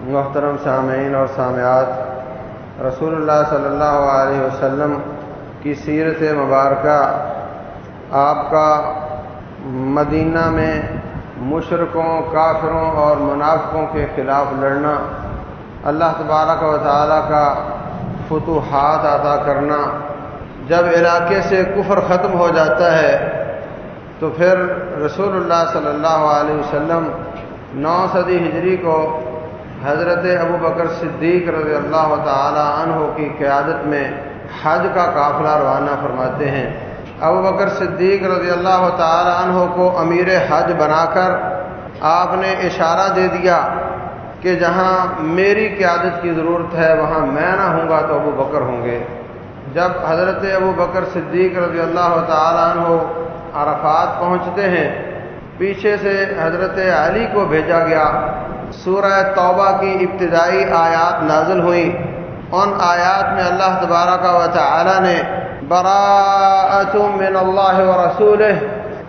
محترم سامعین اور سامعات، رسول اللہ صلی اللہ علیہ وسلم کی سیرت مبارکہ، آپ کا مدینہ میں مشرکوں، کافروں اور منافقوں کے خلاف لڑنا، اللہ تبارک و تعالیٰ کا فتوحات عطا کرنا، جب علاقے سے کفر ختم ہو جاتا ہے تو پھر رسول اللہ صلی اللہ علیہ وسلم 9 صدی ہجری کو حضرت ابو بکر صدیق رضی اللہ تعالی عنہ کی قیادت میں حج کا قافلہ روانہ فرماتے ہیں۔ ابو بکر صدیق رضی اللہ تعالی عنہ کو امیر حج بنا کر آپ نے اشارہ دے دیا کہ جہاں میری قیادت کی ضرورت ہے وہاں میں نہ ہوں گا تو ابو بکر ہوں گے۔ جب حضرت ابو بکر صدیق رضی اللہ تعالی عنہ عرفات پہنچتے ہیں، پیچھے سے حضرت علی کو بھیجا گیا۔ سورہ توبہ کی ابتدائی آیات نازل ہوئیں۔ ان آیات میں اللہ تبارک و تعالی نے براءۃ من اللہ ورسولہ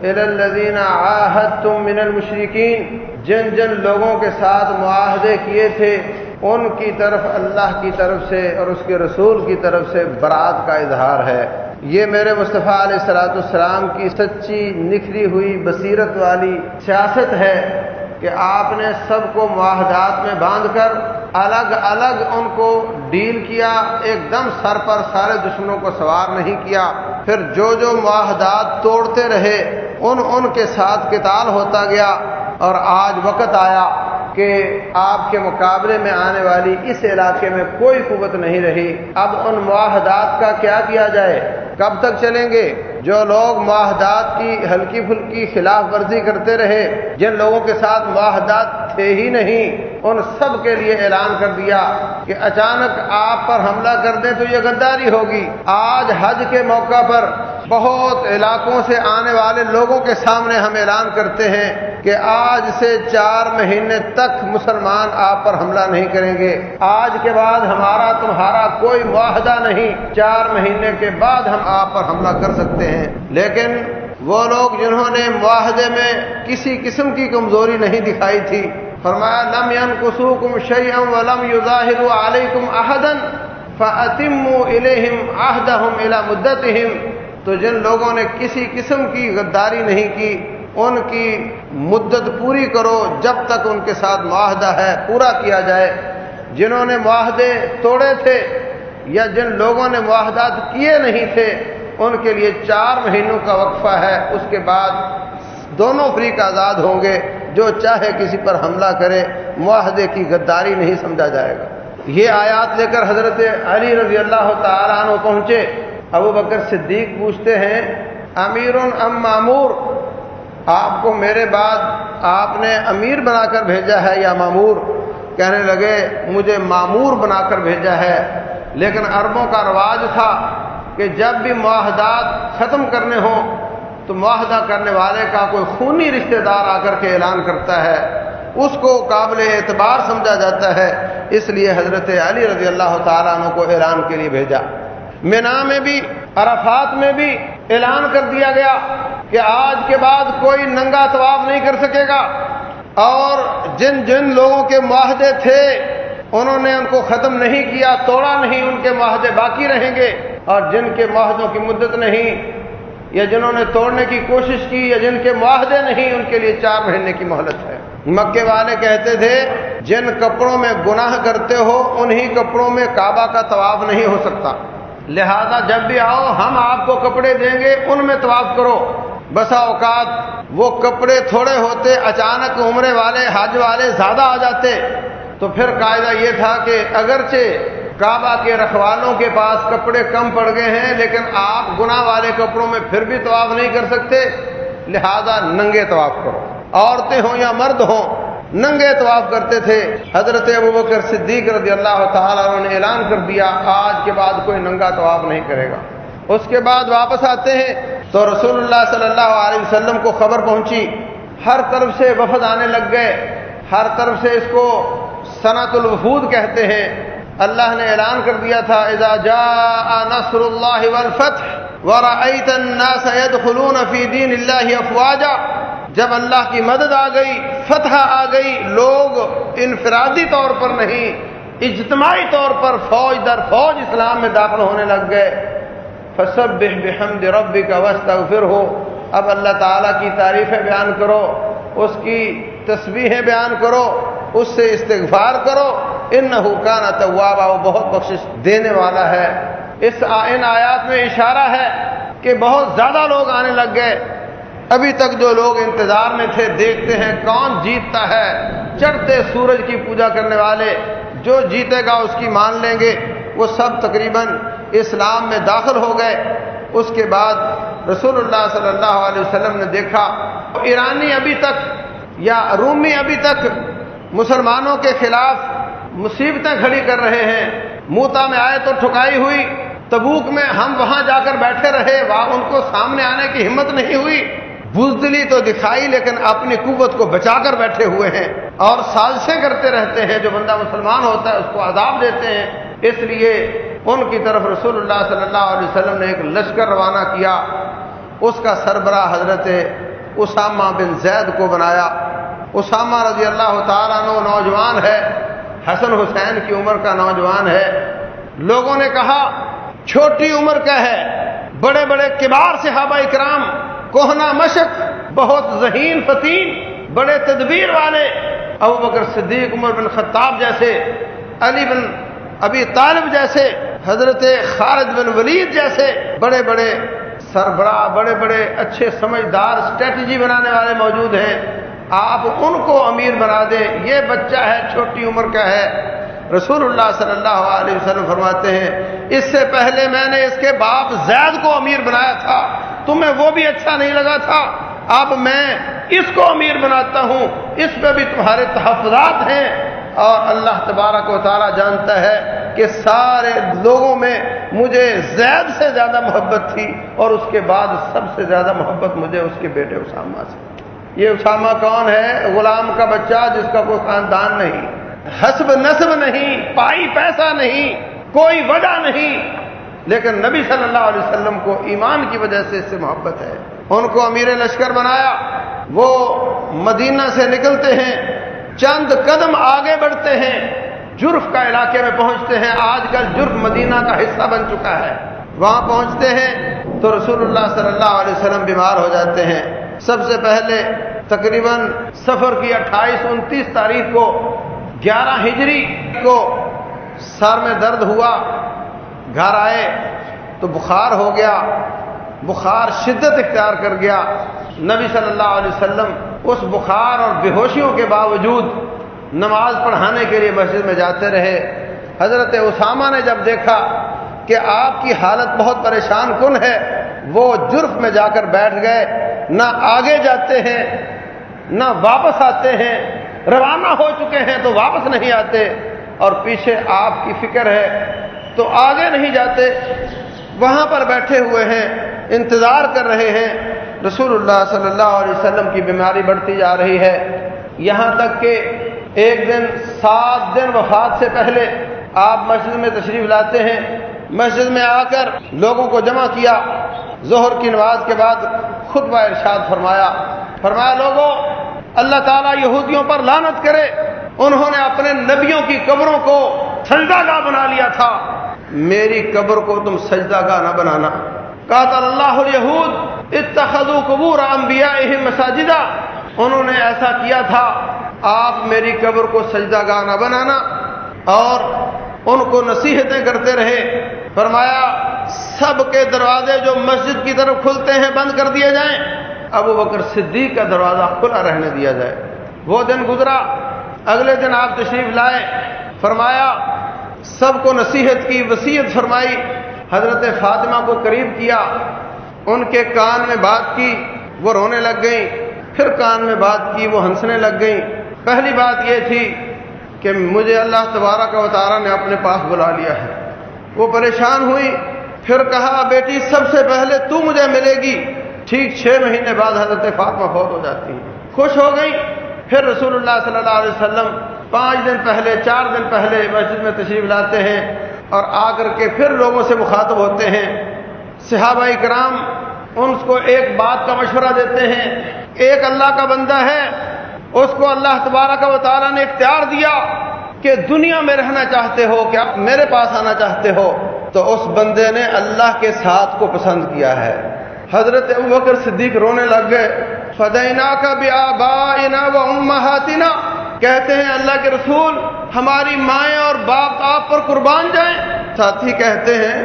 الی الذین عاہدتم من المشرکین، جن جن لوگوں کے ساتھ معاہدے کیے تھے ان کی طرف اللہ کی طرف سے اور اس کے رسول کی طرف سے برات کا اظہار ہے۔ یہ میرے مصطفیٰ علیہ الصلوۃ والسلام کی سچی نکھری ہوئی بصیرت والی سیاست ہے کہ آپ نے سب کو معاہدات میں باندھ کر الگ الگ ان کو ڈیل کیا، ایک دم سر پر سارے دشمنوں کو سوار نہیں کیا۔ پھر جو معاہدات توڑتے رہے ان کے ساتھ قتال ہوتا گیا، اور آج وقت آیا کہ آپ کے مقابلے میں آنے والی اس علاقے میں کوئی قوت نہیں رہی۔ اب ان معاہدات کا کیا کیا جائے؟ کب تک چلیں گے؟ جو لوگ معاہدات کی ہلکی پھلکی خلاف ورزی کرتے رہے، جن لوگوں کے ساتھ معاہدات تھے ہی نہیں، ان سب کے لیے اعلان کر دیا کہ اچانک آپ پر حملہ کر دیں تو یہ غداری ہوگی۔ آج حج کے موقع پر بہت علاقوں سے آنے والے لوگوں کے سامنے ہم اعلان کرتے ہیں کہ آج سے 4 مہینے تک مسلمان آپ پر حملہ نہیں کریں گے۔ آج کے بعد ہمارا تمہارا کوئی معاہدہ نہیں، 4 مہینے کے بعد ہم آپ پر حملہ کر سکتے ہیں۔ لیکن وہ لوگ جنہوں نے معاہدے میں کسی قسم کی کمزوری نہیں دکھائی تھی، فرمایا لم ينقصوكم شيئا ولم يظاهروا عليكم احدا فاتموا اليهم عهدهم الى مدتهم، تو جن لوگوں نے کسی قسم کی غداری نہیں کی ان کی مدت پوری کرو، جب تک ان کے ساتھ معاہدہ ہے پورا کیا جائے۔ جنہوں نے معاہدے توڑے تھے یا جن لوگوں نے معاہدات کیے نہیں تھے ان کے لیے 4 مہینوں کا وقفہ ہے، اس کے بعد دونوں فریق آزاد ہوں گے۔ جو چاہے کسی پر حملہ کرے، معاہدے کی غداری نہیں سمجھا جائے گا۔ یہ آیات لے کر حضرت علی رضی اللہ تعالی عنہ پہنچے۔ ابو بکر صدیق پوچھتے ہیں امیر ام مامور، آپ کو میرے بعد آپ نے امیر بنا کر بھیجا ہے یا مامور؟ کہنے لگے مجھے مامور بنا کر بھیجا ہے۔ لیکن عربوں کا رواج تھا کہ جب بھی معاہدات ختم کرنے ہوں تو معاہدہ کرنے والے کا کوئی خونی رشتہ دار آ کر کے اعلان کرتا ہے، اس کو قابل اعتبار سمجھا جاتا ہے، اس لیے حضرت علی رضی اللہ تعالیٰ عنہ کو اعلان کے لیے بھیجا۔ مینا میں بھی، عرفات میں بھی اعلان کر دیا گیا کہ آج کے بعد کوئی ننگا طواف نہیں کر سکے گا، اور جن جن لوگوں کے معاہدے تھے انہوں نے ان کو ختم نہیں کیا، توڑا نہیں، ان کے معاہدے باقی رہیں گے، اور جن کے معاہدوں کی مدت نہیں یا جنہوں نے توڑنے کی کوشش کی یا جن کے معاہدے نہیں ان کے لیے 4 مہینے کی مہلت ہے۔ مکے والے کہتے تھے جن کپڑوں میں گناہ کرتے ہو انہی کپڑوں میں کعبہ کا طواف نہیں ہو سکتا، لہذا جب بھی آؤ ہم آپ کو کپڑے دیں گے ان میں طواف کرو۔ بسا اوقات وہ کپڑے تھوڑے ہوتے، اچانک عمرے والے حج والے زیادہ آ جاتے، تو پھر قاعدہ یہ تھا کہ اگرچہ کعبہ کے رکھوالوں کے پاس کپڑے کم پڑ گئے ہیں لیکن آپ گناہ والے کپڑوں میں پھر بھی طواف نہیں کر سکتے، لہذا ننگے طواف کرو، عورتیں ہوں یا مرد ہوں ننگے طواف کرتے تھے۔ حضرت ابوبکر صدیق رضی اللہ تعالیٰ عنہ نے اعلان کر دیا آج کے بعد کوئی ننگا طواف نہیں کرے گا۔ اس کے بعد واپس آتے ہیں تو رسول اللہ صلی اللہ علیہ وسلم کو خبر پہنچی، ہر طرف سے وفد آنے لگ گئے، ہر طرف سے اس کو سنۃ الوفود کہتے ہیں۔ اللہ نے اعلان کر دیا تھا اذا جاء نصر اللہ والفتح ورأيت الناس يدخلون في دين الله افواجا، جب اللہ کی مدد آ گئی، فتح آ گئی، لوگ انفرادی طور پر نہیں اجتماعی طور پر فوج در فوج اسلام میں داخل ہونے لگ گئے۔ فسبح بحمد ربک واستغفرہ، اب اللہ تعالیٰ کی تعریفیں بیان کرو، اس کی تسبیحیں بیان کرو، اس سے استغفار کرو، انہ کان توابا، وہ بہت بخشش دینے والا ہے۔ ان آیات میں اشارہ ہے کہ بہت زیادہ لوگ آنے لگ گئے۔ ابھی تک جو لوگ انتظار میں تھے، دیکھتے ہیں کون جیتتا ہے، چڑھتے سورج کی پوجا کرنے والے، جو جیتے گا اس کی مان لیں گے، وہ سب تقریباً اسلام میں داخل ہو گئے۔ اس کے بعد رسول اللہ صلی اللہ علیہ وسلم نے دیکھا ایرانی ابھی تک یا رومی ابھی تک مسلمانوں کے خلاف مصیبتیں کھڑی کر رہے ہیں۔ موتا میں آئے تو ٹھکائی ہوئی، تبوک میں ہم وہاں جا کر بیٹھے رہے، وہاں ان کو سامنے آنے کی ہمت نہیں ہوئی، بزدلی تو دکھائی لیکن اپنی قوت کو بچا کر بیٹھے ہوئے ہیں اور سازشیں کرتے رہتے ہیں، جو بندہ مسلمان ہوتا ہے اس کو عذاب دیتے ہیں۔ اس لیے ان کی طرف رسول اللہ صلی اللہ علیہ وسلم نے ایک لشکر روانہ کیا، اس کا سربراہ حضرت اسامہ بن زید کو بنایا۔ اسامہ رضی اللہ تعالیٰ عنہ نوجوان ہے، حسن حسین کی عمر کا نوجوان ہے۔ لوگوں نے کہا چھوٹی عمر کا ہے، بڑے بڑے کبار صحابہ اکرام، کوہنا مشق، بہت ذہین فتین، بڑے تدبیر والے، ابوبکر صدیق، عمر بن خطاب جیسے، علی بن ابی طالب جیسے، حضرت خالد بن ولید جیسے بڑے بڑے سربراہ، بڑے بڑے اچھے سمجھدار اسٹریٹجی بنانے والے موجود ہیں، آپ ان کو امیر بنا دیں، یہ بچہ ہے، چھوٹی عمر کا ہے۔ رسول اللہ صلی اللہ علیہ وسلم فرماتے ہیں اس سے پہلے میں نے اس کے باپ زید کو امیر بنایا تھا، تمہیں وہ بھی اچھا نہیں لگا تھا، اب میں اس کو امیر بناتا ہوں، اس پہ بھی تمہارے تحفظات ہیں۔ اور اللہ تبارک و تعالی جانتا ہے کہ سارے لوگوں میں مجھے زید سے زیادہ محبت تھی، اور اس کے بعد سب سے زیادہ محبت مجھے اس کے بیٹے اسامہ سے۔ یہ اسامہ کون ہے؟ غلام کا بچہ جس کا کوئی خاندان نہیں، حسب نسب نہیں، پائی پیسہ نہیں، کوئی وجہ نہیں، لیکن نبی صلی اللہ علیہ وسلم کو ایمان کی وجہ سے اس سے محبت ہے۔ ان کو امیر لشکر بنایا، وہ مدینہ سے نکلتے ہیں، چند قدم آگے بڑھتے ہیں، جرف کا علاقے میں پہنچتے ہیں، آج کل جرف مدینہ کا حصہ بن چکا ہے۔ وہاں پہنچتے ہیں تو رسول اللہ صلی اللہ علیہ وسلم بیمار ہو جاتے ہیں۔ سب سے پہلے تقریباً سفر کی 28-29 تاریخ کو 11 ہجری کو سر میں درد ہوا، گھر آئے تو بخار ہو گیا، بخار شدت اختیار کر گیا۔ نبی صلی اللہ علیہ وسلم اس بخار اور بے ہوشیوں کے باوجود نماز پڑھانے کے لیے مسجد میں جاتے رہے۔ حضرت اسامہ نے جب دیکھا کہ آپ کی حالت بہت پریشان کن ہے، وہ جرف میں جا کر بیٹھ گئے، نہ آگے جاتے ہیں نہ واپس آتے ہیں، روانہ ہو چکے ہیں تو واپس نہیں آتے، اور پیچھے آپ کی فکر ہے تو آگے نہیں جاتے، وہاں پر بیٹھے ہوئے ہیں، انتظار کر رہے ہیں۔ رسول اللہ صلی اللہ علیہ وسلم کی بیماری بڑھتی جا رہی ہے، یہاں تک کہ ایک دن 7 دن وفات سے پہلے آپ مسجد میں تشریف لاتے ہیں۔ مسجد میں آ کر لوگوں کو جمع کیا، ظہر کی نماز کے بعد خطبہ ارشاد فرمایا لوگوں، اللہ تعالیٰ یہودیوں پر لعنت کرے، انہوں نے اپنے نبیوں کی قبروں کو سجدہ گاہ بنا لیا تھا، میری قبر کو تم سجدہ گاہ نہ بنانا۔ قاتل اللہ الیہود اتخذوا قبور انبیائہم مساجدا، انہوں نے ایسا کیا تھا، آپ میری قبر کو سجدہ گاہ نہ بنانا، اور ان کو نصیحتیں کرتے رہے۔ فرمایا سب کے دروازے جو مسجد کی طرف کھلتے ہیں بند کر دیے جائیں، ابو بکر صدیق کا دروازہ کھلا رہنے دیا جائے۔ وہ دن گزرا، اگلے دن آپ تشریف لائے، فرمایا سب کو نصیحت کی، وصیت فرمائی، حضرت فاطمہ کو قریب کیا، ان کے کان میں بات کی، وہ رونے لگ گئیں، پھر کان میں بات کی، وہ ہنسنے لگ گئیں۔ پہلی بات یہ تھی کہ مجھے اللہ تبارک و تعالیٰ نے اپنے پاس بلا لیا ہے، وہ پریشان ہوئی، پھر کہا بیٹی سب سے پہلے تو مجھے ملے گی۔ ٹھیک 6 مہینے بعد حضرت فاطمہ فوت ہو جاتی ہیں، خوش ہو گئی۔ پھر رسول اللہ صلی اللہ علیہ وسلم 5 دن پہلے 4 دن پہلے مسجد میں تشریف لاتے ہیں، اور آ کر کے پھر لوگوں سے مخاطب ہوتے ہیں۔ صحابہ کرام ان کو ایک بات کا مشورہ دیتے ہیں، ایک اللہ کا بندہ ہے، اس کو اللہ تبارک و تعالیٰ نے اختیار دیا کہ دنیا میں رہنا چاہتے ہو کیا میرے پاس آنا چاہتے ہو، تو اس بندے نے اللہ کے ساتھ کو پسند کیا ہے۔ حضرت ابوبکر صدیق رونے لگ گئے، فدیناک بآبائنا وامہاتنا، کہتے ہیں اللہ کے رسول ہماری مائیں اور باپ آپ پر قربان جائیں۔ ساتھی کہتے ہیں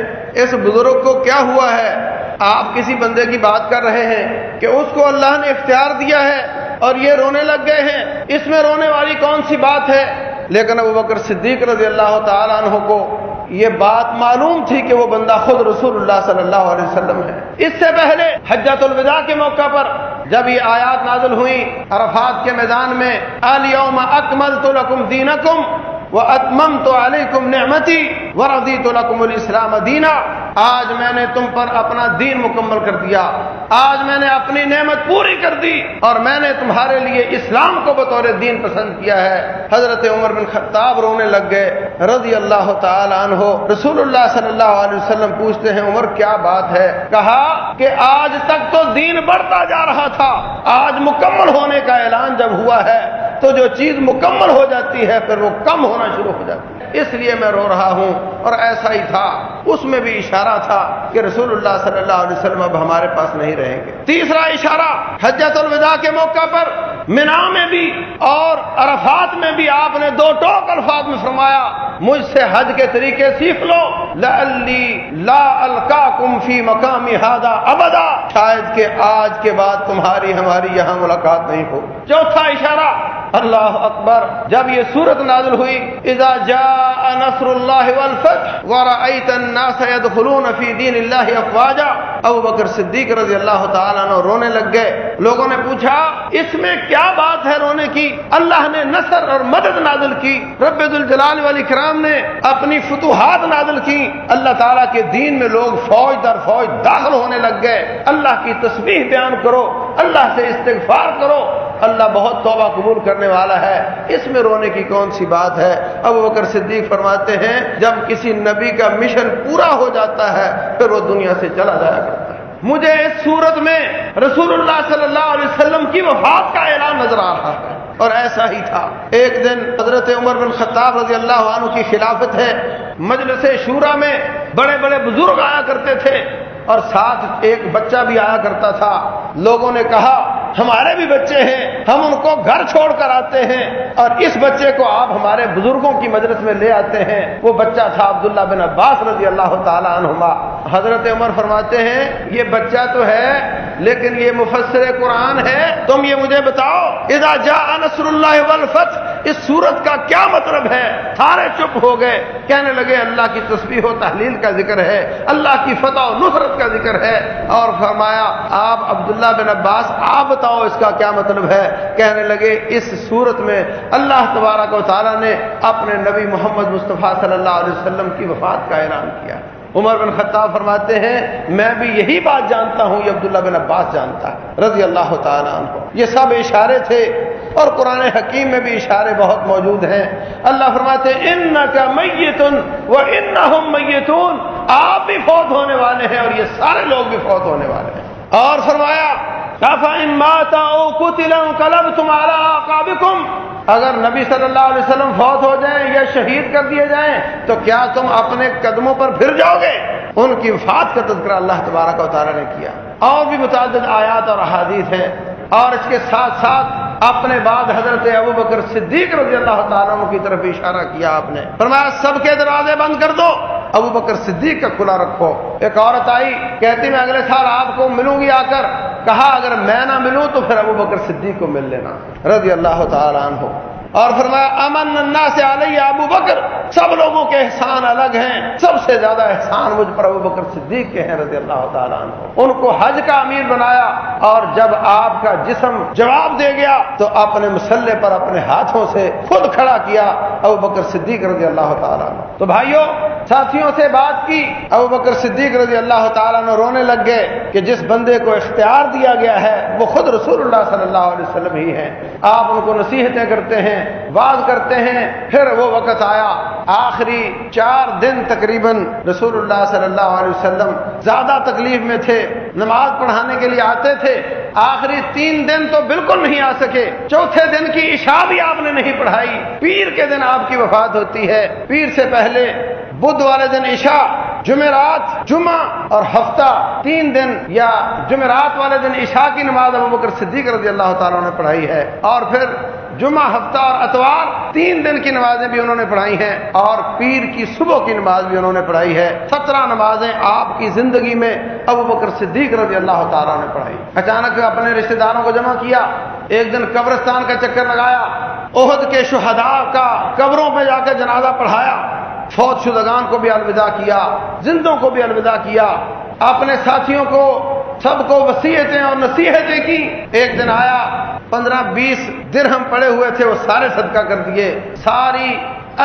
اس بزرگ کو کیا ہوا ہے؟ آپ کسی بندے کی بات کر رہے ہیں کہ اس کو اللہ نے اختیار دیا ہے اور یہ رونے لگ گئے ہیں، اس میں رونے والی کون سی بات ہے؟ لیکن ابوبکر صدیق رضی اللہ تعالیٰ عنہ کو یہ بات معلوم تھی کہ وہ بندہ خود رسول اللہ صلی اللہ علیہ وسلم ہے۔ اس سے پہلے حجۃ الوداع کے موقع پر جب یہ آیات نازل ہوئی عرفات کے میدان میں، الیوم اکملت لکم دینکم واتممت علیکم نعمتی ورضیت لکم الاسلام دینا، آج میں نے تم پر اپنا دین مکمل کر دیا، آج میں نے اپنی نعمت پوری کر دی اور میں نے تمہارے لیے اسلام کو بطور دین پسند کیا ہے۔ حضرت عمر بن خطاب رونے لگ گئے رضی اللہ تعالی عنہ۔ رسول اللہ صلی اللہ علیہ وسلم پوچھتے ہیں عمر کیا بات ہے؟ کہا کہ آج تک تو دین بڑھتا جا رہا تھا، آج مکمل ہونے کا اعلان جب ہوا ہے تو جو چیز مکمل ہو جاتی ہے پھر وہ کم ہونا شروع ہو جاتی ہے، اس لیے میں رو رہا ہوں۔ اور ایسا ہی تھا، اس میں بھی اشارہ تھا کہ رسول اللہ صلی اللہ علیہ وسلم اب ہمارے پاس نہیں رہیں گے۔ تیسرا اشارہ حجۃ الوداع کے موقع پر منا میں بھی اور عرفات میں بھی آپ نے دو ٹوک الفاظ میں فرمایا، مجھ سے حج کے طریقے سیکھ لو، لعلی لا القاکم فی مقامی ھذا ابدا، شاید کہ آج کے بعد تمہاری ہماری یہاں ملاقات نہیں ہو۔ چوتھا اشارہ اللہ اکبر، جب یہ سورت نازل ہوئی اذا جاء نصر اللہ والفتح ورأیت الناس يدخلون فی دین اللہ افواجا، ابوبکر صدیق رضی اللہ تعالیٰ عنہ رونے لگ گئے۔ لوگوں نے پوچھا اس میں کیا بات ہے رونے کی؟ اللہ نے نصر اور مدد نازل کی، رب ذوالجلال والاکرام نے اپنی فتوحات نازل کی، اللہ تعالیٰ کے دین میں لوگ فوج در فوج داخل ہونے لگ گئے۔ اللہ کی تسبیح بیان کرو، اللہ سے استغفار کرو، اللہ بہت توبہ قبول کرنے والا ہے، اس میں رونے کی کون سی بات ہے؟ ابوبکر صدیق فرماتے ہیں جب کسی نبی کا مشن پورا ہو جاتا ہے پھر وہ دنیا سے چلا جایا کرتا ہے۔ مجھے اس صورت میں رسول اللہ صلی اللہ علیہ وسلم کی وفات کا اعلان نظر آ رہا ہے، اور ایسا ہی تھا۔ ایک دن حضرت عمر بن خطاب رضی اللہ عنہ کی خلافت ہے، مجلس شورا میں بڑے بڑے بزرگ آیا کرتے تھے اور ساتھ ایک بچہ بھی آیا کرتا تھا۔ لوگوں نے کہا ہمارے بھی بچے ہیں، ہم ان کو گھر چھوڑ کر آتے ہیں اور اس بچے کو آپ ہمارے بزرگوں کی مجلس میں لے آتے ہیں۔ وہ بچہ تھا عبداللہ بن عباس رضی اللہ تعالی عنہما۔ حضرت عمر فرماتے ہیں یہ بچہ تو ہے لیکن یہ مفسر قرآن ہے، تم یہ مجھے بتاؤ اذا جاء نصر اللہ والفتح اس سورت کا کیا مطلب ہے؟ سارے چپ ہو گئے، کہنے لگے اللہ کی تسبیح و تحلیل کا ذکر ہے، اللہ کی فتح و نصرت کا ذکر ہے۔ اور فرمایا آپ عبداللہ بن عباس آپ بتاؤ اس کا کیا مطلب ہے؟ کہنے لگے اس صورت میں اللہ تبارک و تعالیٰ نے اپنے نبی محمد مصطفیٰ صلی اللہ علیہ وسلم کی وفات کا اعلان کیا۔ عمر بن خطاب فرماتے ہیں میں بھی یہی بات جانتا ہوں، یہ عبداللہ بن عباس جانتا ہے رضی اللہ تعالیٰ عنہ۔ یہ سب اشارے تھے اور قرآن حکیم میں بھی اشارے بہت موجود ہیں۔ اللہ فرماتے ہیں انک میت وانہم میتون، آپ بھی فوت ہونے والے ہیں اور یہ سارے لوگ بھی فوت ہونے والے ہیں۔ اور فرمایا فَإِن مَاتَ أَوْ قُتِلَ انقلبتم علی اعقابکم، اگر نبی صلی اللہ علیہ وسلم فوت ہو جائیں یا شہید کر دیے جائیں تو کیا تم اپنے قدموں پر پھر جاؤ گے؟ ان کی وفات کا تذکرہ اللہ تبارک و تعالیٰ نے کیا۔ اور بھی متعدد آیات اور احادیث ہیں۔ اور اس کے ساتھ ساتھ اپنے بعد حضرت ابوبکر صدیق رضی اللہ تعالیٰ عنہ کی طرف اشارہ کیا آپ نے، فرمایا سب کے دروازے بند کر دو، ابوبکر صدیق کا کھلا رکھو۔ ایک عورت آئی کہتی میں اگلے سال آپ کو ملوں گی آ کر، کہا اگر میں نہ ملوں تو پھر ابوبکر صدیق کو مل لینا رضی اللہ تعالیٰ عنہ۔ اور فرمایا امن الناس علی ابو بکر، سب لوگوں کے احسان الگ ہیں، سب سے زیادہ احسان مجھ پر ابوبکر صدیق کے ہیں رضی اللہ تعالیٰ عنہ۔ ان کو حج کا امیر بنایا اور جب آپ کا جسم جواب دے گیا تو اپنے مسلح پر اپنے ہاتھوں سے خود کھڑا کیا ابوبکر صدیق رضی اللہ تعالیٰ عنہ۔ تو بھائیوں ساتھیوں سے بات کی، ابوبکر صدیق رضی اللہ تعالیٰ عنہ رونے لگ گئے کہ جس بندے کو اختیار دیا گیا ہے وہ خود رسول اللہ صلی اللہ علیہ وسلم ہی ہیں۔ آپ ان کو نصیحتیں کرتے ہیں واز کرتے ہیں. پھر وہ وقت آیا، آخری 4 دن تقریباً رسول اللہ صلی اللہ علیہ وسلم زیادہ تکلیف میں تھے، نماز پڑھانے کے لیے آتے تھے. آخری 3 دن تو بالکل نہیں آ سکے. چوتھے دن کی عشاء بھی آپ نے نہیں پڑھائی. پیر کے دن آپ کی وفات ہوتی ہے. پیر سے پہلے بدھ والے دن عشاء، جمعرات، جمعہ اور ہفتہ 3 دن، یا جمعرات والے دن عشاء کی نماز ابوبکر صدیق رضی اللہ تعالیٰ نے پڑھائی ہے، اور پھر جمعہ، ہفتہ اور اتوار 3 دن کی نمازیں بھی انہوں نے پڑھائی ہیں، اور پیر کی صبح کی نماز بھی انہوں نے پڑھائی ہے. 17 نمازیں آپ کی زندگی میں ابوبکر صدیق رضی اللہ تعالیٰ نے پڑھائی. اچانک اپنے رشتہ داروں کو جمع کیا، ایک دن قبرستان کا چکر لگایا، احد کے شہداء کا قبروں پہ جا کے جنازہ پڑھایا، فوت شدگان کو بھی الوداع کیا، زندوں کو بھی الوداع کیا، اپنے ساتھیوں کو سب کو وصیتیں اور نصیحتیں کی. ایک دن آیا، 15-20 درہم پڑے ہوئے تھے، وہ سارے صدقہ کر دیے. ساری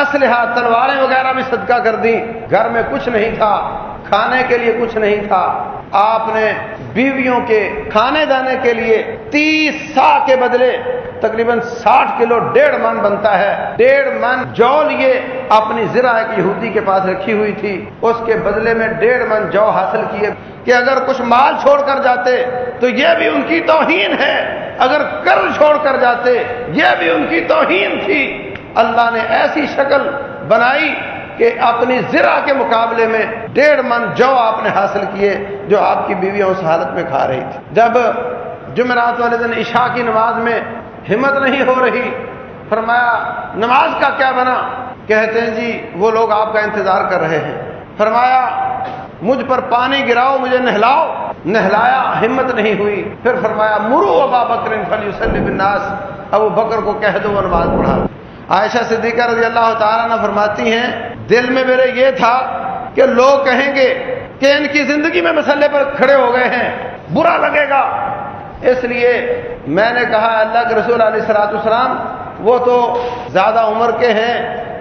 اسلحہ، تلواریں وغیرہ بھی صدقہ کر دی. گھر میں کچھ نہیں تھا، کھانے کے لیے کچھ نہیں تھا. آپ نے بیویوں کے کھانے دانے کے لیے 30 سا کے بدلے تقریباً 60 کلو 1.5 من بنتا ہے، 1.5 من جو لیے اپنی زرع ایک یہودی کے پاس رکھی ہوئی تھی، اس کے بدلے میں 1.5 من جو حاصل کیے کہ اگر کچھ مال چھوڑ کر جاتے تو یہ بھی ان کی توہین ہے، اگر قرض چھوڑ کر جاتے یہ بھی ان کی توہین تھی. اللہ نے ایسی شکل بنائی کہ اپنی زرع کے مقابلے میں 1.5 من جو آپ نے حاصل کیے، جو آپ کی بیویاں اس حالت میں کھا رہی تھی. جب جمعرات والے دن عشاء کی نماز میں ہمت نہیں ہو رہی، فرمایا نماز کا کیا بنا؟ کہتے ہیں جی وہ لوگ آپ کا انتظار کر رہے ہیں. فرمایا مجھ پر پانی گراؤ، مجھے نہلاؤ. نہلایا، ہمت نہیں ہوئی. پھر فرمایا مرو ابا بکر فلیصلی بالناس، ابو بکر کو کہہ دو وہ نماز پڑھا. عائشہ صدیقہ رضی اللہ تعالیٰ عنہ فرماتی ہیں دل میں میرے یہ تھا کہ لوگ کہیں گے کہ ان کی زندگی میں مسئلے پر کھڑے ہو گئے ہیں، برا لگے گا. اس لیے میں نے کہا اللہ کے رسول علیہ الصلوۃ والسلام وہ تو زیادہ عمر کے ہیں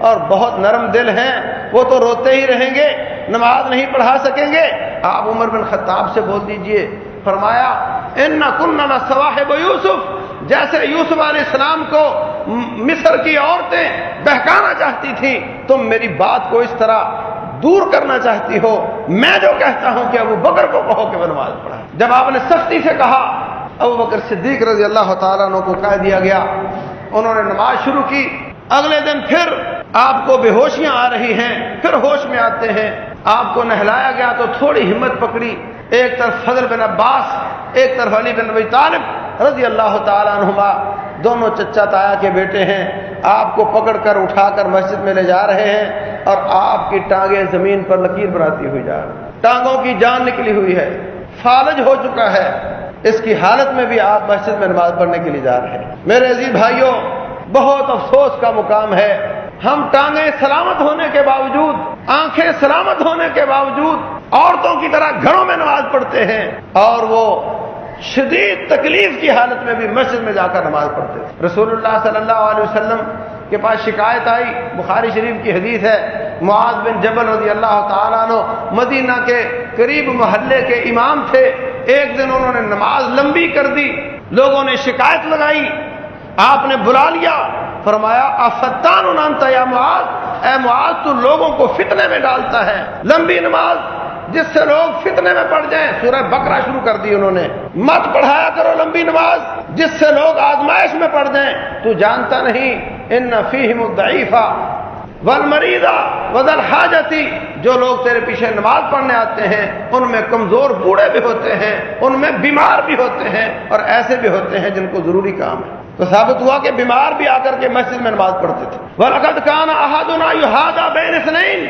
اور بہت نرم دل ہیں، وہ تو روتے ہی رہیں گے، نماز نہیں پڑھا سکیں گے. آپ عمر بن خطاب سے بول دیجئے. فرمایا ان كنا لصواحب یوسف، جیسے یوسف علیہ السلام کو مصر کی عورتیں بہکانا چاہتی تھیں، تم میری بات کو اس طرح دور کرنا چاہتی ہو. میں جو کہتا ہوں کہ ابو بکر کو کہو کہ وہ نماز پڑھائے. جب آپ نے سختی سے کہا، ابو بکر صدیق رضی اللہ تعالیٰ عنہ کو کہہ دیا گیا. انہوں نے نماز شروع کی. اگلے دن پھر آپ کو بے ہوشیاں آ رہی ہیں، پھر ہوش میں آتے ہیں. آپ کو نہلایا گیا تو تھوڑی ہمت پکڑی. ایک طرف فضل بن عباس، ایک طرف علی بن ابی طالب رضی اللہ تعالیٰ عنہما، دونوں چچا تایا کے بیٹے ہیں. آپ کو پکڑ کر اٹھا کر مسجد میں لے جا رہے ہیں اور آپ کی ٹانگیں زمین پر لکیر بناتی ہوئی جا رہی. ٹانگوں کی جان نکلی ہوئی ہے، فالج ہو چکا ہے. اس کی حالت میں بھی آپ مسجد میں نماز پڑھنے کے لیے جا رہے ہیں. میرے عزیز بھائیوں، بہت افسوس کا مقام ہے، ہم ٹانگیں سلامت ہونے کے باوجود، آنکھیں سلامت ہونے کے باوجود عورتوں کی طرح گھروں میں نماز پڑھتے ہیں، اور وہ شدید تکلیف کی حالت میں بھی مسجد میں جا کر نماز پڑھتے ہیں. رسول اللہ صلی اللہ علیہ وسلم کے پاس شکایت آئی، بخاری شریف کی حدیث ہے. معاذ بن جبل رضی اللہ تعالیٰ عنہ مدینہ کے قریب محلے کے امام تھے. ایک دن انہوں نے نماز لمبی کر دی، لوگوں نے شکایت لگائی، آپ نے بلا لیا. فرمایا افتان انت یا معاذ، اے معاذ تو لوگوں کو فتنے میں ڈالتا ہے. لمبی نماز جس سے لوگ فتنے میں پڑ جائیں. سورہ بقرہ شروع کر دی انہوں نے. مت پڑھایا کرو لمبی نماز جس سے لوگ آزمائش میں پڑ جائیں. تو جانتا نہیں ان فیہم الضعیف والمریض وذا الحاجۃ، جو لوگ تیرے پیچھے نماز پڑھنے آتے ہیں ان میں کمزور بوڑھے بھی ہوتے ہیں، ان میں بیمار بھی ہوتے ہیں، اور ایسے بھی ہوتے ہیں جن کو ضروری کام ہے. تو ثابت ہوا کہ بیمار بھی آ کر کے مسجد میں نماز پڑھتے تھے. وَلَقَدْ كَانَ أَحَدُنَا يُحَاذَى بَيْنَ اثْنَيْنِ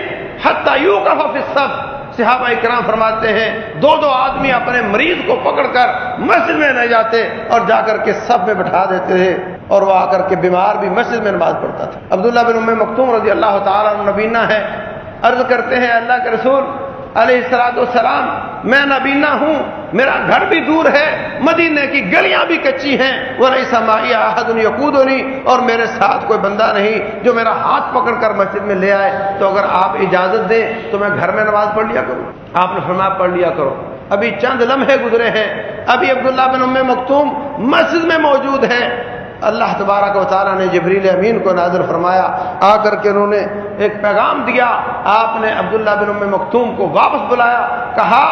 حَتَّى يُوقَفَ فِي الصَّفِّ. صحابہ کرام فرماتے ہیں 2 آدمی اپنے مریض کو پکڑ کر مسجد میں لے جاتے اور جا کر کے صف میں بٹھا دیتے تھے، اور وہ آ کر کے بیمار بھی مسجد میں نماز پڑھتا تھا. عبداللہ بن ام مکتوم رضی اللہ تعالیٰ عنہ نبینا ہے. عرض کرتے ہیں اللہ کے رسول علیہ الصلوۃ والسلام، میں نبینا ہوں، میرا گھر بھی دور ہے، مدینے کی گلیاں بھی کچی ہیں، وَلَيْسَ مَعِي أَحَدٌ يَقُودُنِي، اور میرے ساتھ کوئی بندہ نہیں جو میرا ہاتھ پکڑ کر مسجد میں لے آئے. تو اگر آپ اجازت دیں تو میں گھر میں نماز پڑھ لیا کروں. آپ نے فرمایا پڑھ لیا کرو. ابھی چند لمحے گزرے ہیں، ابھی عبداللہ بن ام مکتوم مسجد میں موجود ہیں. اللہ تبارک و تعالیٰ نے جبریل امین کو نازل فرمایا، آ کر کے انہوں نے ایک پیغام دیا۔ آپ نے عبداللہ بن ام مکتوم کو واپس بلایا، کہا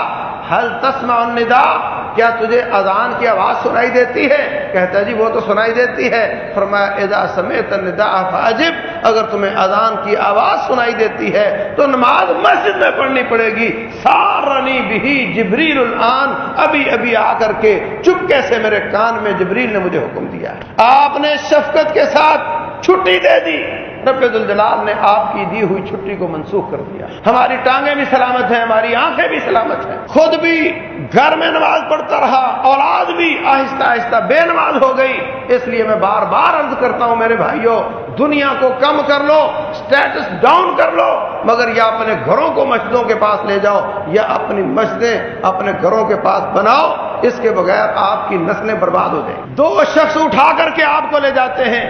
حل تسمع النداء، کیا تجھے اذان کی آواز سنائی دیتی ہے؟ کہتا جی وہ تو سنائی دیتی ہے۔ فرمایا اذا سمعت النداء فاجب، اگر تمہیں اذان کی آواز سنائی دیتی ہے تو نماز مسجد میں پڑھنی پڑے گی۔ سارنی بہی جبریل الان، ابھی ابھی آ کر کے چپکے سے میرے کان میں جبریل نے مجھے حکم دیا ہے۔ آپ نے شفقت کے ساتھ چھٹی دے دی، رب ذوالجلال نے آپ کی دی ہوئی چھٹی کو منسوخ کر دیا۔ ہماری ٹانگیں بھی سلامت ہیں، ہماری آنکھیں بھی سلامت ہیں، خود بھی گھر میں نماز پڑھتا رہا، اولاد بھی آہستہ آہستہ بے نماز ہو گئی۔ اس لیے میں بار بار عرض کرتا ہوں میرے بھائیوں، دنیا کو کم کر لو، سٹیٹس ڈاؤن کر لو، مگر یا اپنے گھروں کو مسجدوں کے پاس لے جاؤ یا اپنی مسجدیں اپنے گھروں کے پاس بناؤ، اس کے بغیر آپ کی نسلیں برباد ہو جائیں۔ دو شخص اٹھا کر کے آپ کو لے جاتے ہیں،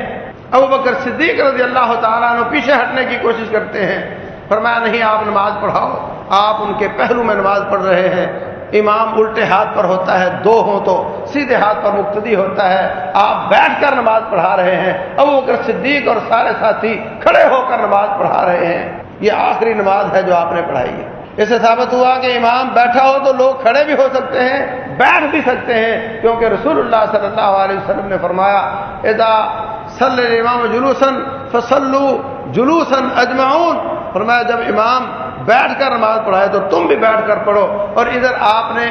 ابو بکر صدیق رضی اللہ تعالیٰ عنہ پیچھے ہٹنے کی کوشش کرتے ہیں، فرمایا نہیں آپ نماز پڑھاؤ۔ آپ ان کے پہلو میں نماز پڑھ رہے ہیں، امام الٹے ہاتھ پر ہوتا ہے، دو ہوں تو سیدھے ہاتھ پر مقتدی ہوتا ہے، آپ بیٹھ کر نماز پڑھا رہے ہیں، ابو بکر صدیق اور سارے ساتھی کھڑے ہو کر نماز پڑھا رہے ہیں۔ یہ آخری نماز ہے جو آپ نے پڑھائی ہے۔ اس سے ثابت ہوا کہ امام بیٹھا ہو تو لوگ کھڑے بھی ہو سکتے ہیں، بیٹھ بھی سکتے ہیں، کیونکہ رسول اللہ صلی اللہ علیہ وسلم نے فرمایا اذا صلی الامام جلوسا فصلوا جلوسا اجمعون، فرمایا جب امام بیٹھ کر نماز پڑھائے تو تم بھی بیٹھ کر پڑھو۔ اور ادھر آپ نے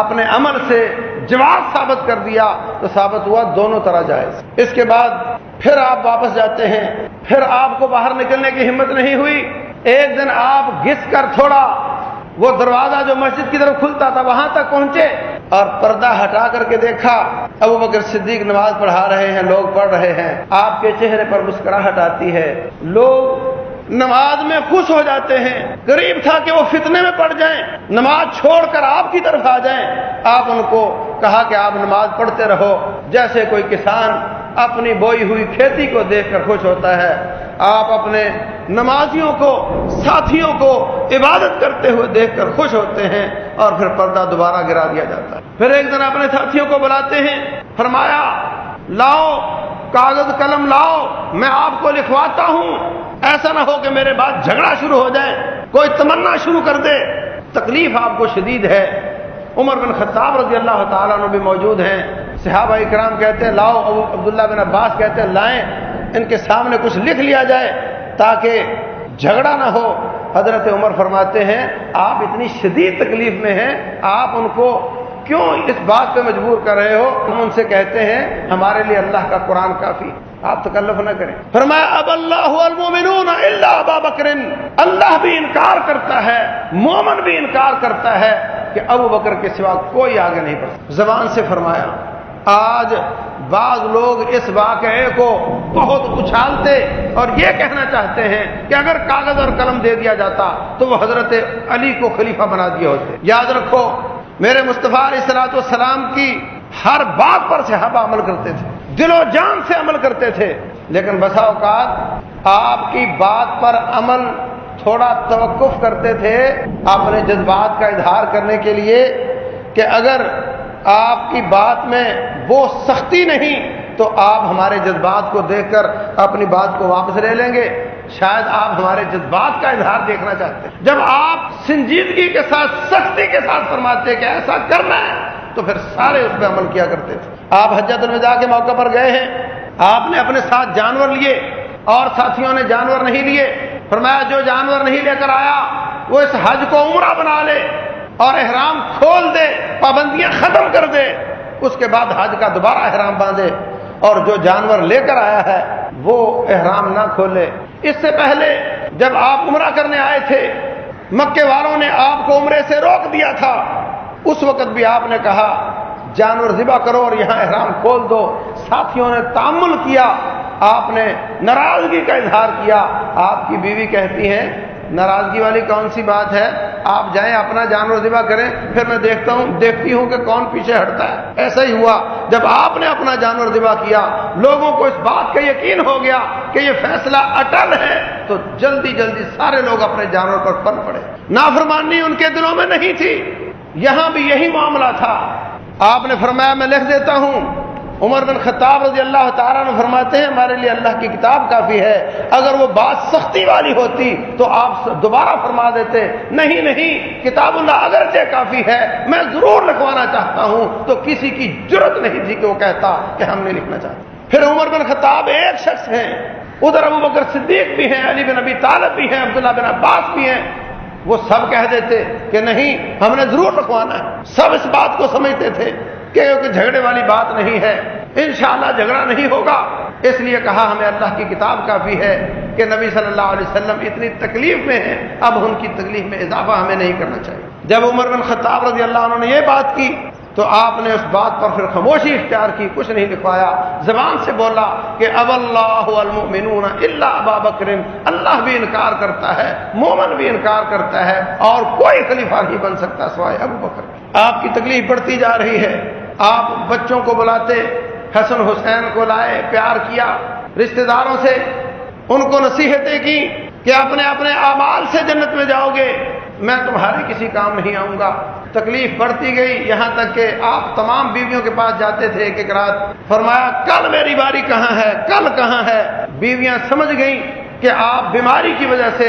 اپنے عمل سے جواز ثابت کر دیا تو ثابت ہوا دونوں طرح جائز۔ اس کے بعد پھر آپ واپس جاتے ہیں، پھر آپ کو باہر نکلنے کی ہمت نہیں ہوئی۔ ایک دن آپ گھس کر تھوڑا وہ دروازہ جو مسجد کی طرف کھلتا تھا وہاں تک پہنچے اور پردہ ہٹا کر کے دیکھا ابو بکر صدیق نماز پڑھا رہے ہیں، لوگ پڑھ رہے ہیں، آپ کے چہرے پر مسکراہٹ آتی ہے، لوگ نماز میں خوش ہو جاتے ہیں۔ قریب تھا کہ وہ فتنے میں پڑ جائیں، نماز چھوڑ کر آپ کی طرف آ جائیں۔ آپ ان کو کہا کہ آپ نماز پڑھتے رہو، جیسے کوئی کسان اپنی بوئی ہوئی کھیتی کو دیکھ کر خوش ہوتا ہے۔ آپ اپنے نمازیوں کو، ساتھیوں کو عبادت کرتے ہوئے دیکھ کر خوش ہوتے ہیں، اور پھر پردہ دوبارہ گرا دیا جاتا ہے۔ پھر ایک دن اپنے ساتھیوں کو بلاتے ہیں، فرمایا لاؤ کاغذ قلم لاؤ، میں آپ کو لکھواتا ہوں، ایسا نہ ہو کہ میرے بعد جھگڑا شروع ہو جائے، کوئی تمنا شروع کر دے، تکلیف آپ کو شدید ہے۔ عمر بن خطاب رضی اللہ تعالیٰ عنہ بھی موجود ہیں، صحابہ اکرام کہتے ہیں لاؤ، عبداللہ بن عباس کہتے ہیں لائیں، ان کے سامنے کچھ لکھ لیا جائے تاکہ جھگڑا نہ ہو۔ حضرت عمر فرماتے ہیں آپ اتنی شدید تکلیف میں ہیں، آپ ان کو کیوں اس بات پہ مجبور کر رہے ہو؟ ہم ان سے کہتے ہیں ہمارے لیے اللہ کا قرآن کافی، آپ تکلف نہ کریں۔ فرمایا اب اللہ والمؤمنون الا ابا بکر، اللہ بھی انکار کرتا ہے، مومن بھی انکار کرتا ہے کہ ابو بکر کے سوا کوئی آگے نہیں بڑھ سکتا۔ زبان سے فرمایا۔ آج بعض لوگ اس واقعے کو بہت اچھالتے اور یہ کہنا چاہتے ہیں کہ اگر کاغذ اور قلم دے دیا جاتا تو وہ حضرت علی کو خلیفہ بنا دیے ہوتے۔ یاد رکھو میرے مصطفیٰ علیہ الصلوۃ والسلام کی ہر بات پر صحابہ عمل کرتے تھے، دل و جان سے عمل کرتے تھے، لیکن بسا اوقات آپ کی بات پر عمل تھوڑا توقف کرتے تھے اپنے جذبات کا اظہار کرنے کے لیے کہ اگر آپ کی بات میں وہ سختی نہیں تو آپ ہمارے جذبات کو دیکھ کر اپنی بات کو واپس لے لیں گے، شاید آپ ہمارے جذبات کا اظہار دیکھنا چاہتے ہیں۔ جب آپ سنجیدگی کے ساتھ، سختی کے ساتھ فرماتے کہ ایسا کرنا ہے تو پھر سارے اس پہ عمل کیا کرتے تھے۔ آپ حجۃ الوداع کے موقع پر گئے ہیں، آپ نے اپنے ساتھ جانور لیے اور ساتھیوں نے جانور نہیں لیے، فرمایا جو جانور نہیں لے کر آیا وہ اس حج کو عمرہ بنا لے اور احرام کھول دے، پابندیاں ختم کر دے، اس کے بعد حج کا دوبارہ احرام باندھے، اور جو جانور لے کر آیا ہے وہ احرام نہ کھولے۔ اس سے پہلے جب آپ عمرہ کرنے آئے تھے مکے والوں نے آپ کو عمرے سے روک دیا تھا، اس وقت بھی آپ نے کہا جانور ذبح کرو اور یہاں احرام کھول دو۔ ساتھیوں نے تامل کیا، آپ نے ناراضگی کا اظہار کیا۔ آپ کی بیوی کہتی ہیں ناراضگی والی کون سی بات ہے، آپ جائیں اپنا جانور ذبح کریں، پھر میں دیکھتی ہوں کہ کون پیچھے ہٹتا ہے۔ ایسا ہی ہوا، جب آپ نے اپنا جانور ذبح کیا لوگوں کو اس بات کا یقین ہو گیا کہ یہ فیصلہ اٹل ہے، تو جلدی جلدی سارے لوگ اپنے جانور پر پل پڑے۔ نافرمانی ان کے دلوں میں نہیں تھی، یہاں بھی یہی معاملہ تھا۔ آپ نے فرمایا میں لکھ دیتا ہوں عمر بن خطاب رضی اللہ تعالیٰ عنہ فرماتے ہیں ہمارے لیے اللہ کی کتاب کافی ہے، اگر وہ بات سختی والی ہوتی تو آپ دوبارہ فرما دیتے، نہیں نہیں کتاب اللہ اگرچہ کافی ہے میں ضرور لکھوانا چاہتا ہوں، تو کسی کی جرت نہیں تھی کہ وہ کہتا کہ ہم نہیں لکھنا چاہتے۔ پھر عمر بن خطاب ایک شخص ہیں، ادھر ابو بکر صدیق بھی ہیں، علی بن ابی طالب بھی ہیں، عبداللہ بن عباس بھی ہیں، وہ سب کہہ دیتے کہ نہیں ہم نے ضرور لکھوانا ہے۔ سب اس بات کو سمجھتے تھے کہ جھگڑے والی بات نہیں ہے، انشاءاللہ جھگڑا نہیں ہوگا، اس لیے کہا ہمیں اللہ کی کتاب کافی ہے کہ نبی صلی اللہ علیہ وسلم اتنی تکلیف میں ہیں، اب ان کی تکلیف میں اضافہ ہمیں نہیں کرنا چاہیے۔ جب عمر بن خطاب رضی اللہ عنہ نے یہ بات کی تو آپ نے اس بات پر پھر خاموشی اختیار کی، کچھ نہیں لکھوایا، زبان سے بولا کہ اب اللہ المؤمنون الا ابا بکر، اللہ بھی انکار کرتا ہے، مومن بھی انکار کرتا ہے، اور کوئی خلیفہ نہیں بن سکتا سوائے ابو بکر۔ آپ کی تکلیف بڑھتی جا رہی ہے، آپ بچوں کو بلاتے، حسن حسین کو لائے، پیار کیا، رشتہ داروں سے ان کو نصیحتیں کی کہ اپنے اپنے اعمال سے جنت میں جاؤ گے، میں تمہارے کسی کام نہیں آؤں گا۔ تکلیف بڑھتی گئی، یہاں تک کہ آپ تمام بیویوں کے پاس جاتے تھے ایک ایک رات، فرمایا کل میری باری کہاں ہے، کل کہاں ہے۔ بیویاں سمجھ گئیں کہ آپ بیماری کی وجہ سے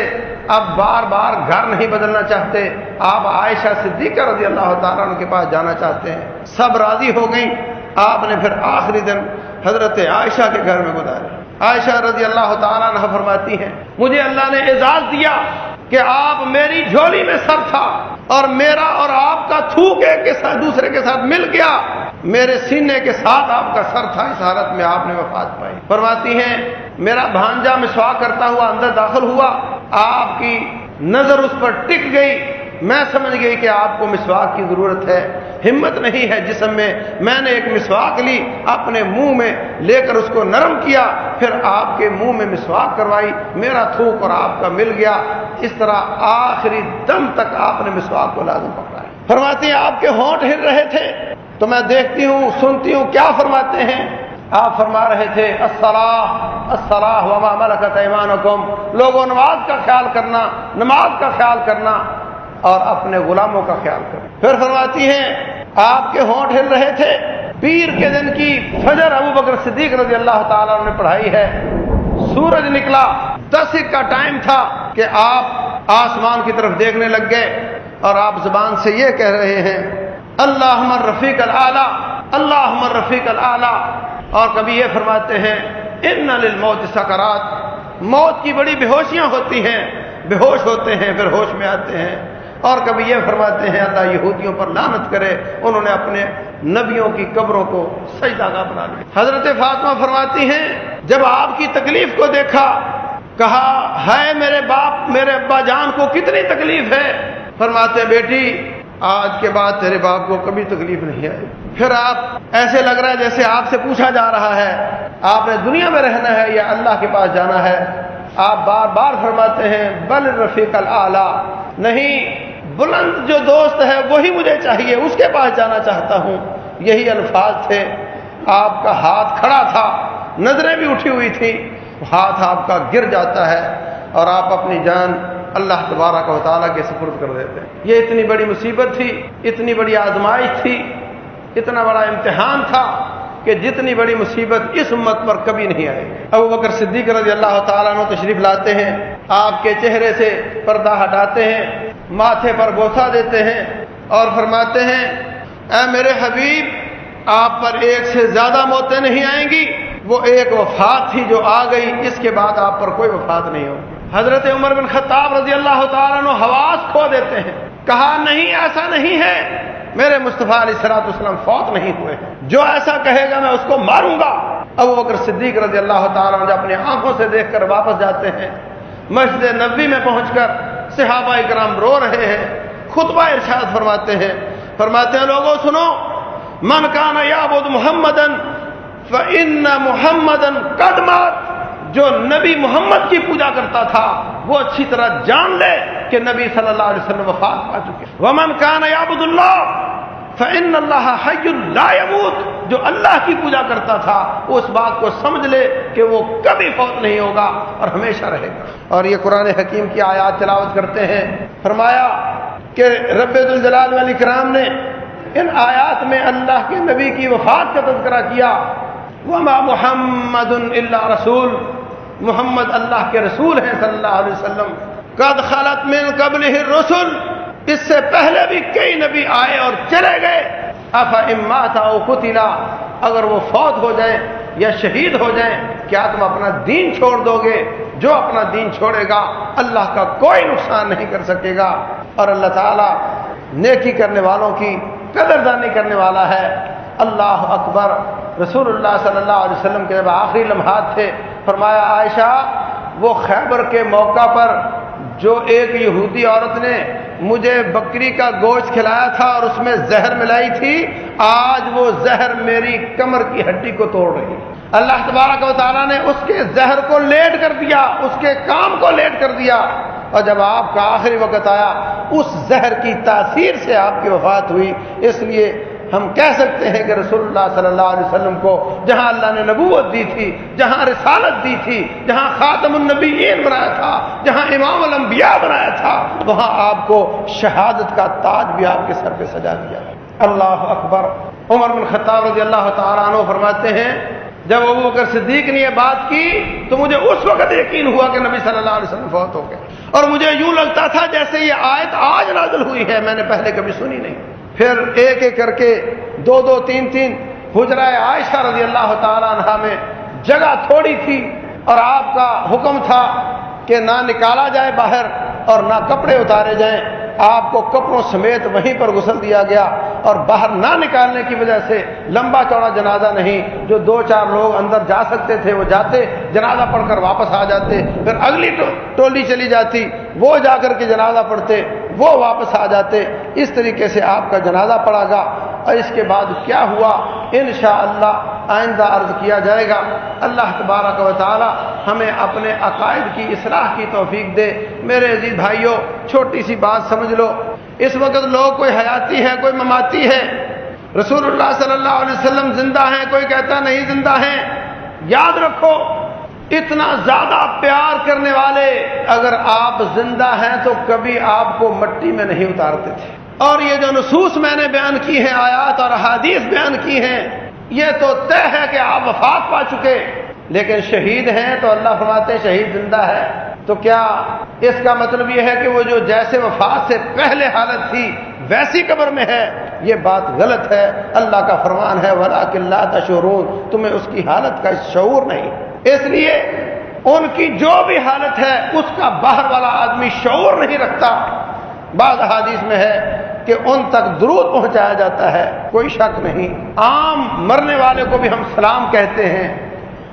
اب بار بار گھر نہیں بدلنا چاہتے، آپ عائشہ صدیقہ رضی اللہ تعالیٰ عنہ کے پاس جانا چاہتے ہیں۔ سب راضی ہو گئیں، آپ نے پھر آخری دن حضرت عائشہ کے گھر میں گزارے۔ عائشہ رضی اللہ تعالیٰ عنہ فرماتی ہیں مجھے اللہ نے اعزاز دیا کہ آپ میری جھولی میں سر تھا اور میرا اور آپ کا تھوک ایک کے ساتھ دوسرے کے ساتھ مل گیا، میرے سینے کے ساتھ آپ کا سر تھا، اس حالت میں آپ نے وفات پائی۔ فرماتی ہیں میرا بھانجا مسواک کرتا ہوا اندر داخل ہوا، آپ کی نظر اس پر ٹک گئی، میں سمجھ گئی کہ آپ کو مسواک کی ضرورت ہے، ہمت نہیں ہے جسم میں نے ایک مسواک لی، اپنے منہ میں لے کر اس کو نرم کیا، پھر آپ کے منہ میں مسواک کروائی، میرا تھوک اور آپ کا مل گیا، اس طرح آخری دم تک آپ نے مسواک کو لازم پکڑا ہے۔ فرماتی ہیں آپ کے ہونٹ ہل رہے تھے تو میں دیکھتی ہوں سنتی ہوں کیا فرماتے ہیں، آپ فرما رہے تھے الصلاۃ الصلاۃ وما ملکت ایمانکم، لوگوں نماز کا خیال کرنا، نماز کا خیال کرنا اور اپنے غلاموں کا خیال کرنا۔ پھر فرماتی ہیں آپ کے ہونٹ ہل رہے تھے، پیر کے دن کی فجر ابو بکر صدیق رضی اللہ تعالیٰ نے پڑھائی ہے، سورج نکلا، 10 کا ٹائم تھا کہ آپ آسمان کی طرف دیکھنے لگ گئے اور آپ زبان سے یہ کہہ رہے ہیں اللہم الرفیق الاعلی، اللہم الرفیق الاعلی، اور کبھی یہ فرماتے ہیں ان للموت سکرات، موت کی بڑی بے ہوشیاں ہوتی ہیں، بے ہوش ہوتے ہیں پھر ہوش میں آتے ہیں، اور کبھی یہ فرماتے ہیں اللہ یہودیوں پر لعنت کرے، انہوں نے اپنے نبیوں کی قبروں کو سجدہ گاہ بنا لیا۔ حضرت فاطمہ فرماتی ہیں جب آپ کی تکلیف کو دیکھا کہا ہے میرے باپ میرے ابا جان کو کتنی تکلیف ہے، فرماتے ہیں بیٹی آج کے بعد تیرے باپ کو کبھی تکلیف نہیں آئی۔ پھر آپ ایسے لگ رہا ہے جیسے آپ سے پوچھا جا رہا ہے آپ نے دنیا میں رہنا ہے یا اللہ کے پاس جانا ہے، آپ بار بار فرماتے ہیں بل رفیق الاعلی، نہیں بلند جو دوست ہے وہی مجھے چاہیے، اس کے پاس جانا چاہتا ہوں، یہی الفاظ تھے۔ آپ کا ہاتھ کھڑا تھا، نظریں بھی اٹھی ہوئی تھی، ہاتھ آپ کا گر جاتا ہے اور آپ اپنی جان اللہ تبارک و تعالیٰ کے سپرد کر دیتے ہیں۔ یہ اتنی بڑی مصیبت تھی، اتنی بڑی آزمائش تھی، اتنا بڑا امتحان تھا کہ جتنی بڑی مصیبت اس امت پر کبھی نہیں آئی۔ ابو بکر صدیق رضی اللہ تعالیٰ عنہ تشریف لاتے ہیں، آپ کے چہرے سے پردہ ہٹاتے ہیں، ماتھے پر بوسہ دیتے ہیں اور فرماتے ہیں اے میرے حبیب آپ پر ایک سے زیادہ موتیں نہیں آئیں گی، وہ ایک وفات تھی جو آ گئی، اس کے بعد آپ پر کوئی وفات نہیں ہوگی۔ حضرت عمر بن خطاب رضی اللہ تعالیٰ عنہ حواس کھو دیتے ہیں، کہا نہیں ایسا نہیں ہے، میرے مصطفیٰ علیہ الصلوۃ والسلام فوت نہیں ہوئے ہیں، جو ایسا کہے گا میں اس کو ماروں گا۔ ابو بکر صدیق رضی اللہ تعالیٰ عنہ اپنی آنکھوں سے دیکھ کر واپس جاتے ہیں، مسجد نبوی میں پہنچ کر صحابہ اکرام رو رہے ہیں، خطبہ ارشاد فرماتے ہیں لوگوں سنو، من کان یعبد محمدن فإن محمدن قد مات، جو نبی محمد کی پوجا کرتا تھا وہ اچھی طرح جان لے کہ نبی صلی اللہ علیہ وسلم وفات پا چکے۔ ومن کان یعبد اللہ فإن اللہ حی لا یموت، جو اللہ کی پوجا کرتا تھا وہ اس بات کو سمجھ لے کہ وہ کبھی فوت نہیں ہوگا اور ہمیشہ رہے گا۔ اور یہ قرآن حکیم کی آیات تلاوت کرتے ہیں، فرمایا کہ رب ذوالجلال والاکرام نے ان آیات میں اللہ کے نبی کی وفات کا تذکرہ کیا. وما محمد الا رسول، محمد اللہ کے رسول ہیں صلی اللہ علیہ وسلم. قد خلت من قبلہ الرسل، اس سے پہلے بھی کئی نبی آئے اور چلے گئے. افإن مات او قتل، اگر وہ فوت ہو جائیں یا شہید ہو جائیں کیا تم اپنا دین چھوڑ دو گے؟ جو اپنا دین چھوڑے گا اللہ کا کوئی نقصان نہیں کر سکے گا. اور اللہ تعالیٰ نیکی کرنے والوں کی قدردانی کرنے والا ہے. اللہ اکبر. رسول اللہ صلی اللہ علیہ وسلم کے جب آخری لمحات تھے فرمایا عائشہ وہ خیبر کے موقع پر جو ایک یہودی عورت نے مجھے بکری کا گوشت کھلایا تھا اور اس میں زہر ملائی تھی، آج وہ زہر میری کمر کی ہڈی کو توڑ رہی ہے. اللہ تبارک و تعالیٰ نے اس کے زہر کو لیٹ کر دیا، اس کے کام کو لیٹ کر دیا. اور جب آپ کا آخری وقت آیا اس زہر کی تاثیر سے آپ کی وفات ہوئی. اس لیے ہم کہہ سکتے ہیں کہ رسول اللہ صلی اللہ علیہ وسلم کو جہاں اللہ نے نبوت دی تھی، جہاں رسالت دی تھی، جہاں خاتم النبیین بنایا تھا، جہاں امام الانبیاء بنایا تھا، وہاں آپ کو شہادت کا تاج بھی آپ کے سر پہ سجا دیا. اللہ اکبر. عمر بن خطاب رضی اللہ تعالیٰ عنہ فرماتے ہیں جب ابوبکر صدیق نے یہ بات کی تو مجھے اس وقت یقین ہوا کہ نبی صلی اللہ علیہ وسلم فوت ہو گئے، اور مجھے یوں لگتا تھا جیسے یہ آیت آج نازل ہوئی ہے، میں نے پہلے کبھی سنی نہیں. پھر ایک ایک کر کے دو دو تین تین حجرہ عائشہ رضی اللہ تعالی عنہا میں جگہ تھوڑی تھی اور آپ کا حکم تھا کہ نہ نکالا جائے باہر اور نہ کپڑے اتارے جائیں. آپ کو کپڑوں سمیت وہیں پر غسل دیا گیا اور باہر نہ نکالنے کی وجہ سے لمبا چوڑا جنازہ نہیں، جو دو چار لوگ اندر جا سکتے تھے وہ جاتے، جنازہ پڑھ کر واپس آ جاتے، پھر اگلی ٹولی چلی جاتی، وہ جا کر کے جنازہ پڑھتے، وہ واپس آ جاتے. اس طریقے سے آپ کا جنازہ پڑا گا. اور اس کے بعد کیا ہوا انشاءاللہ آئندہ عرض کیا جائے گا. اللہ تبارک و تعالی ہمیں اپنے عقائد کی اصلاح کی توفیق دے. میرے عزیز بھائیوں چھوٹی سی بات سمجھ لو، اس وقت لوگ کوئی حیاتی ہے کوئی مماتی ہے. رسول اللہ صلی اللہ علیہ وسلم زندہ ہیں، کوئی کہتا نہیں زندہ ہیں. یاد رکھو اتنا زیادہ پیار کرنے والے اگر آپ زندہ ہیں تو کبھی آپ کو مٹی میں نہیں اتارتے تھے. اور یہ جو نصوص میں نے بیان کی ہیں، آیات اور احادیث بیان کی ہیں، یہ تو طے ہے کہ آپ وفات پا چکے. لیکن شہید ہیں تو اللہ فرماتے ہیں شہید زندہ ہے. تو کیا اس کا مطلب یہ ہے کہ وہ جو جیسے وفات سے پہلے حالت تھی ویسی قبر میں ہے؟ یہ بات غلط ہے. اللہ کا فرمان ہے وَلَٰكِن لَّا تَشْعُرُونَ، تمہیں اس کی حالت کا شعور نہیں. اس لیے ان کی جو بھی حالت ہے اس کا باہر والا آدمی شعور نہیں رکھتا. بعض احادیث میں ہے کہ ان تک درود پہنچایا جاتا ہے، کوئی شک نہیں. عام مرنے والے کو بھی ہم سلام کہتے ہیں،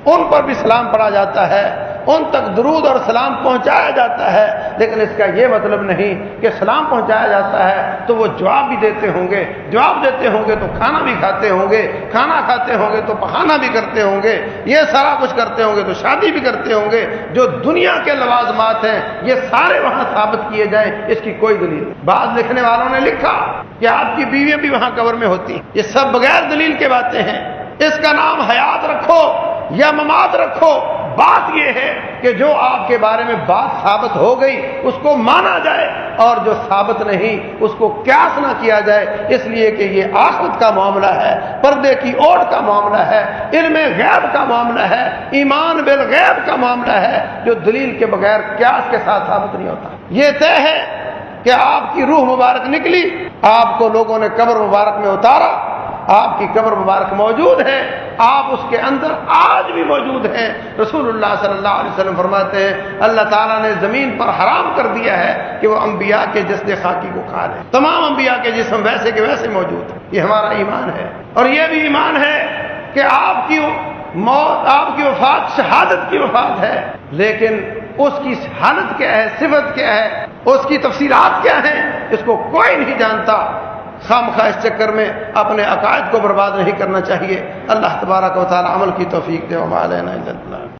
ان پر بھی سلام پڑھا جاتا ہے، ان تک درود اور سلام پہنچایا جاتا ہے. لیکن اس کا یہ مطلب نہیں کہ سلام پہنچایا جاتا ہے تو وہ جواب بھی دیتے ہوں گے، جواب دیتے ہوں گے تو کھانا بھی کھاتے ہوں گے، کھانا کھاتے ہوں گے تو پخانا بھی کرتے ہوں گے، یہ سارا کچھ کرتے ہوں گے تو شادی بھی کرتے ہوں گے. جو دنیا کے لوازمات ہیں یہ سارے وہاں ثابت کیے جائیں، اس کی کوئی دلیل نہیں. بعض لکھنے والوں نے لکھا کہ آپ کی بیویاں بھی وہاں قبر میں ہوتی ہیں. یہ سب بغیر دلیل کے باتیں ہیں. اس کا نام حیات رکھو یا ممات رکھو، بات یہ ہے کہ جو آپ کے بارے میں بات ثابت ہو گئی اس کو مانا جائے، اور جو ثابت نہیں اس کو قیاس نہ کیا جائے. اس لیے کہ یہ آخرت کا معاملہ ہے، پردے کی اوٹ کا معاملہ ہے، علم غیب کا معاملہ ہے، ایمان بالغیب کا معاملہ ہے، جو دلیل کے بغیر قیاس کے ساتھ ثابت نہیں ہوتا. یہ طے ہے کہ آپ کی روح مبارک نکلی، آپ کو لوگوں نے قبر مبارک میں اتارا، آپ کی قبر مبارک موجود ہے، آپ اس کے اندر آج بھی موجود ہیں. رسول اللہ صلی اللہ علیہ وسلم فرماتے ہیں اللہ تعالیٰ نے زمین پر حرام کر دیا ہے کہ وہ انبیاء کے جسد خاکی کو کھا لیں. تمام انبیاء کے جسم ویسے کے ویسے موجود ہیں. یہ ہمارا ایمان ہے. اور یہ بھی ایمان ہے کہ آپ کی موت، آپ کی وفات شہادت کی وفات ہے، لیکن اس کی حالت کیا ہے، صفت کیا ہے، اس کی تفصیلات کیا ہیں، اس کو کوئی نہیں جانتا. خامخواہ اس چکر میں اپنے عقائد کو برباد نہیں کرنا چاہیے. اللہ تبارک و تعالی عمل کی توفیق دے. وما علینا الا البلاغ.